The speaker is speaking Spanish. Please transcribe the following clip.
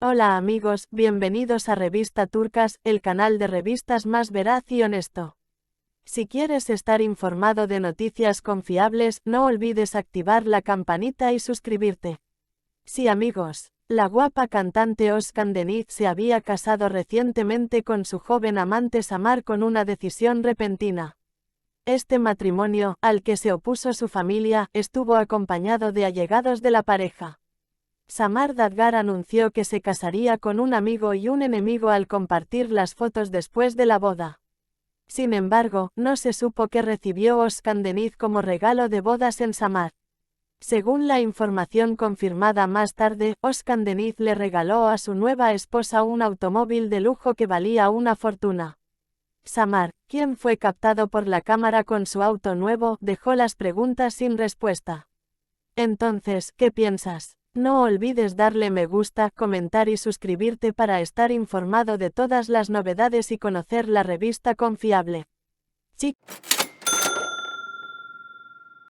Hola amigos, bienvenidos a Revista Turcas, el canal de revistas más veraz y honesto. Si quieres estar informado de noticias confiables, no olvides activar la campanita y suscribirte. Sí amigos, la guapa cantante Özkan Deniz se había casado recientemente con su joven amante Samar con una decisión repentina. Este matrimonio, al que se opuso su familia, estuvo acompañado de allegados de la pareja. Samar Dadgar anunció que se casaría con un amigo y un enemigo al compartir las fotos después de la boda. Sin embargo, no se supo qué recibió Özkan Deniz como regalo de bodas en Samar. Según la información confirmada más tarde, Özkan Deniz le regaló a su nueva esposa un automóvil de lujo que valía una fortuna. Samar, quien fue captado por la cámara con su auto nuevo, dejó las preguntas sin respuesta. Entonces, ¿qué piensas? No olvides darle me gusta, comentar y suscribirte para estar informado de todas las novedades y conocer la revista confiable. Sí.